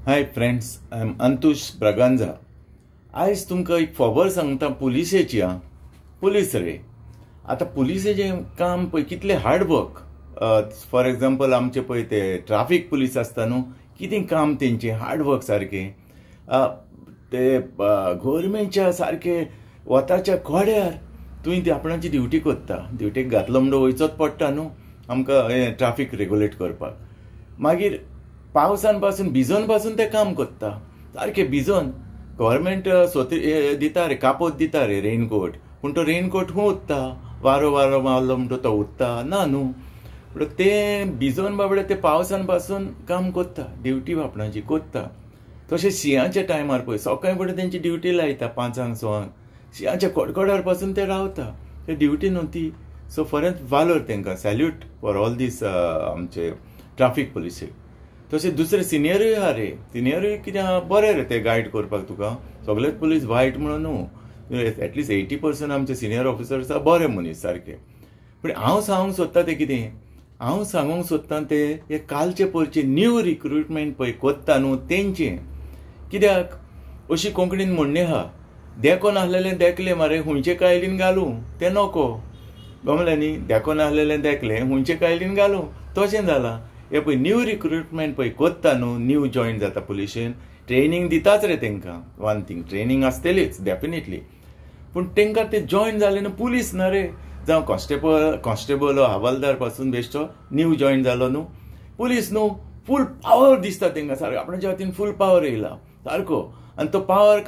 High friends, I am Antush Braganza. आयज तुमकां एक खबर सांगता पुलिसेची. पुलीस रे, आतां पुलिसेचें काम पळय कितलें हार्डवर्क. फॉर एग्जाम्पल आमचे पळय ते ट्राफीक पुलीस आसता न्हू, कितें काम तेंचें हार्डवर्क सारकें. ते गव्हर्मेंटच्या सारके वताच्या कोड्यार तुवें ती आपणाची ड्युटी कोत्ता. ड्युटेक घातलो म्हणून वयचोच पडटा न्हू आमकां हें ट्राफीक रेग्युलेट करपाक. मागीर पावसान पासून भिजोन पासून ते काम कोत्ता सारकें भिजोन. गव्हर्मेंट दिता रे, कापोत दिता रे रेनकोट, पूण तो रेनकोट खूं उत्ता, वारो मारलो म्हणटो तो उत्ता ना न्हू. पूण ते भिजोन बाबडे ते पावसान पासून काम कोत्ता, ड्युटी आपणाची कोत्ता. तशें शिंयाच्या टायमार पळय सकाळीं फुडें तेंची ड्युटी लायता 5 6. शिंयाच्या कडकडार पासून ते रावता, ते ड्युटी न्हू ती. सो फॉरेंच वालोर तेंकां सॅल्यूट फॉर ऑल दीस आमचे ट्राफीक पुलिसेक. तशें दुसरे सिनियरूय आहा रे, सिनियरूय कितें बरें रे ते गायड करपाक तुका. सगळेच पुलीस वायट म्हणून न्हू, एटलीस्ट 80% आमचे सिनियर ऑफिसर्स आहा बरे मनीस सारके. पूण हांव सांगूंक सोदतां तें कितें, हांव सांगूंक सोदतां तें हे कालचे परचे न्यू रिक्रुटमेंट पळय कोत्ता न्हू तेंचें. कित्याक अशी कोंकणीन म्हणणी आहा, देखो नासलेलें देखलें मारे हुंयचे कायलीन घालूं तें नको. गमलें न्ही, देखो नासलेलें देखलें हुंयचे कायलीन घालूं तशें जालां. हे पळय न्यू रिक्रुटमेंट पळय कोत्ता न्हू, न्यू जॉयन जाता पुलिशेन, ट्रेनींग दिताच रे तेंकां. वन थिंग, ट्रेनींग आसतलीच डेफिनेटली, पूण तेंकां ते जॉयन जाले न्हू पुलीस ना रे. जावं कॉन्स्टेबल हवालदार पासून बेश्टो न्यू जॉयन जालो न्हू, पुलीस न्हू फूल पावर दिसता तेंकां सारको. आपणाच्या हातीन फूल पावर येयला सारको, आनी तो पावर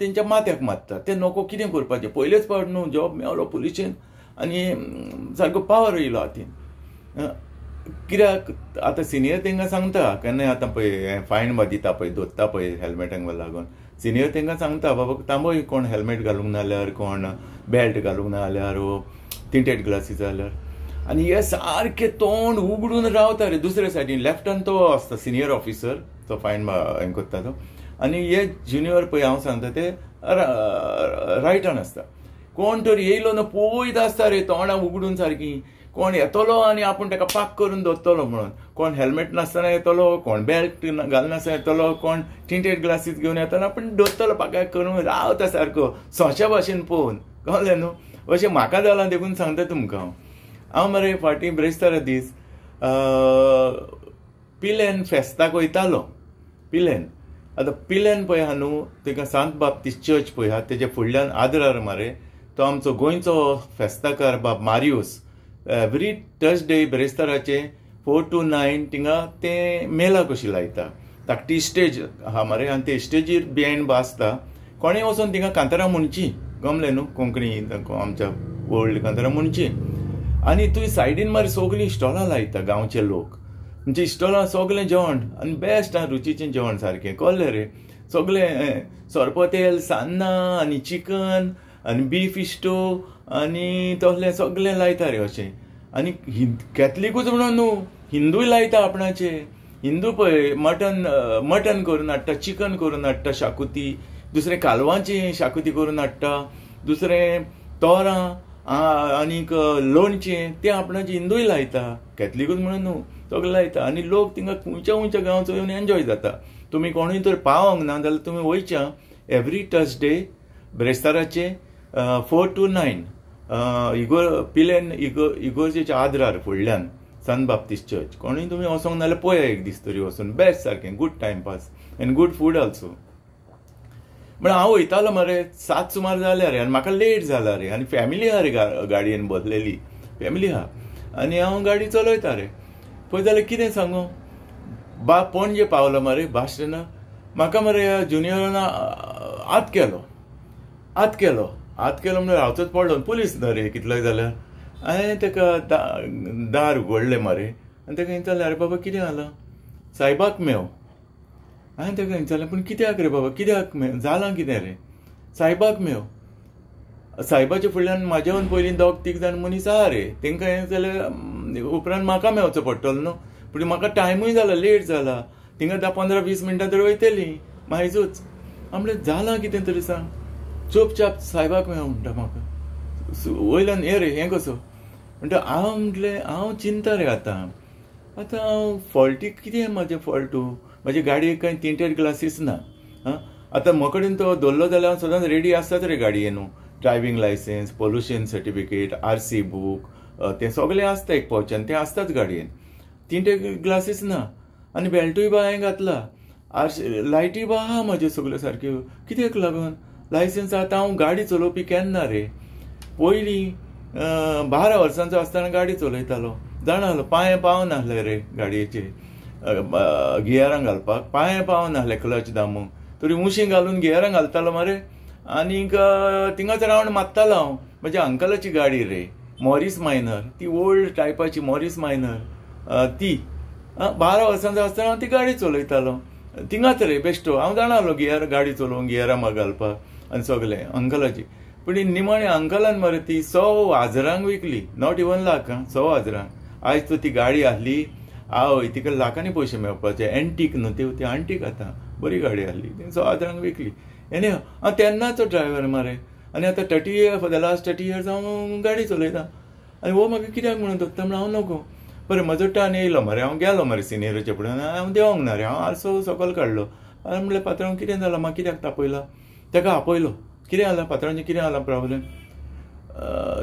तेंच्या माथ्याक मारता. ते नको कितें करपाचें, पयलेच फावट न्हू जॉब मेळ्ळो पुलिशेन आनी सारको पावर येयलो हातीन. कित्याक आतां सिनियर तेंकां सांगता केन्नाय आतां पळय फायन दिता पळय, धोत्ता पळय हेल्मेटांक लागून, सिनियर तेंकां सांगता बाबा तांबय कोण हेल्मेट घालूंक ना जाल्यार, कोण बेल्ट घालूंक ना जाल्यार, टिंटेड ग्लासीस जाल्यार. आनी हे सारके तोंड उगडून रावता रे दुसरे सायडीन. लेफ्टान तो आसता सिनियर ऑफिसर, तो फायन हें कोत्ता तो, आनी हे ज्युनियर पळय हांव सांगता ते रायटान आसता. कोण तरी येयलो न्हू पळयत आसता रे तोंडां उगडून सारकी. कोण येतलो आनी आपूण ताका पाक करून दवरतलो म्हणून. कोण हेल्मेट नासतना येतलो, कोण बेल्ट घालनासतना येतलो, कोण टिंटेड ग्लासीस घेवन येतना पूण दवरतलो पाकाक करून रावता सारको सोंशा भाशेन पळोवन. कळ्ळें न्हू, अशें म्हाका जालां देखून सांगता तुमकां. हांव मरे फाटीं ब्रेस्तारा दीस पिलेन फेस्ताक वयतालो. पिलेन आतां पिलेन पळय आहा न्हू, तेका सांत बाप्तिस्ट चर्च पळय आहा तेजे फुडल्यान आदरार मरे तो आमचो गोंयचो फेस्ताकार बाब मारियूस एवरी थर्सडे ब्रेस्ताराचे 4 to 9 थिंगा ते मेला कशी लायता. धाकटी स्टेज आहा मरे, आनी ते स्टेजीर बँड बाजता. कोणें वचोन थिंगा कांतारां म्हणची, गमलें न्हू कोंकणी आमच्या ओल्ड कांतारां म्हणची. आनी तुवें सायडीन मरे सगळीं स्टॉलां लायता गांवचे लोक. म्हणजे स्टॉलां सगळें जेवण आनी बेस्ट रुचीचें जेवण सारकें. कळ्ळें रे, सगळें सोरपोतेल, सान्नां आनी चिकन आनी बीफ इस्टो आनी तसलें सगळें लायता रे अशें. आनी कॅथलिकूच म्हणून न्हू, हिंदूय लायता आपणाचे. हिंदू पळय मटन करून हाडटा, चिकन करून हाडटा शाकुती, दुसरें कालवांची शाकुती करून हाडटा, दुसरें तोरां आनीक लोणचें तें आपणाचें हिंदूय लायता. कॅथलिकूच म्हणून न्हू, सगळें लायता. आनी लोक थिंगा खंयच्या गांवचो येवन एन्जॉय जाता. तुमी कोणूय तर पावोंक ना जाल्यार तुमी वयच्या एवरी थर्सडे ब्रेस्ताराचे 4 to 9 पिलेन इगोर्जेच्या आदरार फुडल्यान सान बाप्तिस्ट चर्च. कोणूय तुमी वचोंक नाल्यार पळया एक दीस तरी वचून. बेस्ट सारकें, good timepass end good food also. म्हण हांव वयतालो मरे 7 सुमार जाल्या रे, आनी म्हाका लेट जाला रे, आनी फॅमिली आहा रे गाडयेन बसलेली फॅमिली आहा, आनी हांव गाडी चलयता रे. पळय जाल्यार कितें सांगू, पणजे पावलो मरे बस स्टँडार. म्हाका मरे ज्युनियरान आत केलो म्हणून रावचोच पडलो. पुलीस ना रे कितलोय जाल्यार. हांवें ताका दार उगडलें मरे, आनी ताका विचारलें अरे बाबा कितें जालां, सायबाक मेव. हांवें ताका विचारलें पूण कित्याक रे बाबा, कित्याक मेव, जालां कितें रे. सायबाक मेव. सायबाच्या फुडल्यान म्हाज्यान पयलीं 2-3 जाण मनीस आहा रे, तेंकां हें जाल्यार उपरांत म्हाका मेवचो पडटलो न्हू. पूण म्हाका टायमूय जाला, लेट जाला. थिंगा 10-15-20 मिनटां तर वयतलीं मागीरूच. हांव म्हणलें जालां कितें तरी सांग. चोपचाप सायबाक मेळ म्हणटा म्हाका. वयल्यान हे रे हें कसो म्हणटा. हांव म्हटलें हांव चिंता रे आतां. आतां फॉल्टी कितें म्हाजें फॉल्टू, म्हाजे गाडयेक कांय tinted ग्लासीस ना. आतां म्हजे कडेन तो दवरलो जाल्यार हांव सदांच रेडी आसताच रे गाडयेन न्हू. Driving licence, pollution certificate, RC book, तें सगळें आसता एक पावच्यान, तें आसताच गाडयेन. tinted ग्लासीस ना आनी बेल्टूय बा हांवें घातला. लायटी बा आहा म्हाज्यो सगल्यो सारक्यो. कित्याक लागून लायसन्स आतां हांव गाडी चलोवपी केन्ना रे. पयलीं 12 वर्सांचो आसतना गाडी चलयतालो. जाणालो पांय पावनासले रे गाडयेचे गियरांक घालपाक, पांय पावनासले क्लच दामूंक. तरी उशी घालून गियरांक घालतालो मरे. आनीक थिंगाच रावंड मारतालो हांव. म्हज्या अंकलाची गाडी रे, मॉरिस मायनर, ती ओल्ड टायपाची मॉरिस मायनर, ती 12 वर्सांचो आसतना हांव ती गाडी चलयतालो. थिंगाच रे बेश्टो हांव जाणालो गाडी चलोवंक, गियरां म्हाका घालपाक आनी सगलें अंकलाची. पूण निमाणे अंकलान मरे ती 100,000 विकली. Not even lakh, 100,000. आयज तो ती गाडी आहली, आवय तिका लाखांनी पयशे मेळपाचे. एंटीक न्हू ती आंटीक आतां, बरी गाडी आहली, 100,000 विकली. एनी हांव तेन्नाचो ड्रायव्हर मरे. आनी आतां 30 years हांव गाडी चलयतां. आनी हो म्हाका कित्याक म्हणून धरता म्हणून हांव नको. बरें म्हजो टायम येयलो मरे. हांव गेलो मरे सिनियराचे फुड्यान. हांव देवंक ना रे, हांव आरसो सकयल काडलो. आनी म्हणलें पात्रांव कितें जालां, म्हाका कित्याक तापयला. ताका आपयलो. कितें जालां पात्रांवचें, कितें जालां प्रॉब्लेम.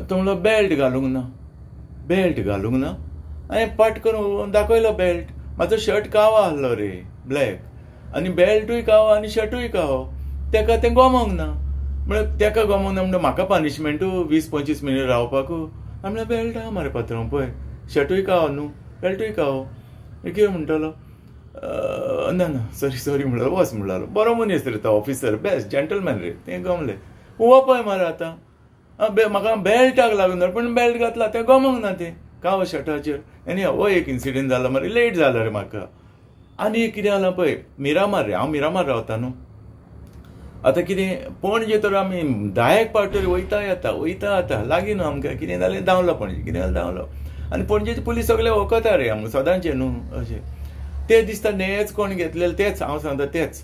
तो म्हणलो बेल्ट घालूंक ना. बेल्ट घालूंक ना. हांवें पट करून दाखयलो बेल्ट. म्हाजो शर्ट कावो आहलो रे, ब्लॅक, आनी बेल्टूय कावो आनी शर्टूय कावो. ताका तें गमोंक ना. म्हणल्यार ताका गमोंक ना म्हणटा म्हाका पनिशमेंटू 20-25 मिनीट रावपाकू. हांवें म्हणलें बेल्ट आहा मरे पात्रांव पळय, शर्टूय कावो न्हू, बेल्टूय कावो. कितें म्हणटलो. ना ना सॉरी म्हणलो. वच म्हणलो. बरो मनीस रे तो ऑफिसर, बेस्ट जंटलमॅन रे. तें गमलें. हो पळय मरे आतां म्हाका बेल्टाक लागून पण बेल्ट घातला तें गमोंक ना तें कावो शर्टाचेर. आनी हो एक इन्सिडेंट जालो मरे. लेट जालो रे म्हाका. आनी एक कितें जालां पळय, मिरामार रे. हांव मिरामार रावता न्हू. आतां कितें पणजे तर आमी 10 पावटी वयता येता लागीं न्हू आमकां. कितें जालें धांवलो पणजे, कितें जालें धांवलो. आनी पणजेचे पुलीस सगळे वळखता रे आमकां सदांचे न्हू अशें. ते दिसता नेच कोण घेतलेले तेच. हांव सांगता तेच.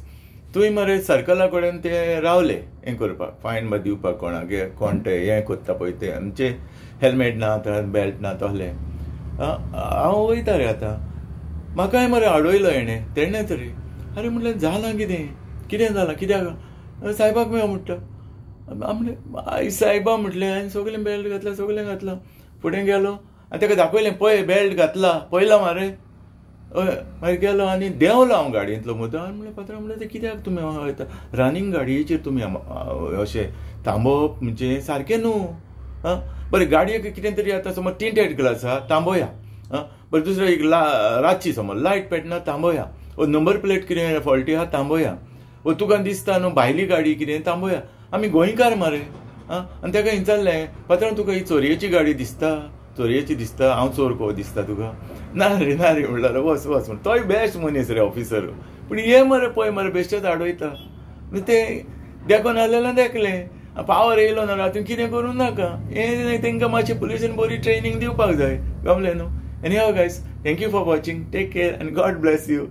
तुवें मरे सर्कला कडेन ते रावले हें करपाक, फायन बा दिवपाक कोणाक, कोण ते हें करता पळय ते आमचे हेल्मेट ना, बेल्ट ना तसलें. हांव वयता रे आतां. म्हाकाय मरे आडयलो हेणें. तेणें तरी अरे म्हणलें जालां कितें जालां, कित्याक सायबाक मेळ म्हणटा. म्हणलें सायबा म्हटलें. हांवें सगळें बेल्ट घातला, सगळें घातलां. फुडें गेलो आनी ताका दाखयलें पळय बेल्ट घातला, पळयला मरे. हय मागीर गेलो आनी देंवलो हांव गाडयेंतलो मुद्दो. आनी म्हणलें पात्रांव म्हणलें तें कित्याक तुमी वयता रनींग गाडयेचेर तुमी अशें थांबोवप म्हणजे सारकें न्हू. बरें गाडयेक कितें तरी आतां समज tinted ग्लास आहा, थांबोया. बरें दुसरें एक रातची समज लायट पेटना, थांबोया. नंबर प्लेट कितें फॉल्टी आहा, थांबोया. तुका दिसता न्हू भायली गाडी कितें, थांबोया. आमी गोंयकार मरे. आनी ताका विचारलें पात्रांव तुका ही चोरयेची गाडी दिसता, चोरयेची दिसता, हांव चोर कहो दिसता तुका. ना रे म्हणल्यार वच म्हण. तोय बेस्ट मनीस रे ऑफिसर. पूण हे मरे पळय मरे बेश्टेच आडयता. तें देखून आसलेलें देखलें. पावर येयलो ना रातून कितें करूं नाका. हें तांकां मातशी पुलिसेन बरी ट्रेनिंग दिवपाक जाय. गमलें न्हू. Anyhow guys, thank you for watching. Take care and God bless you.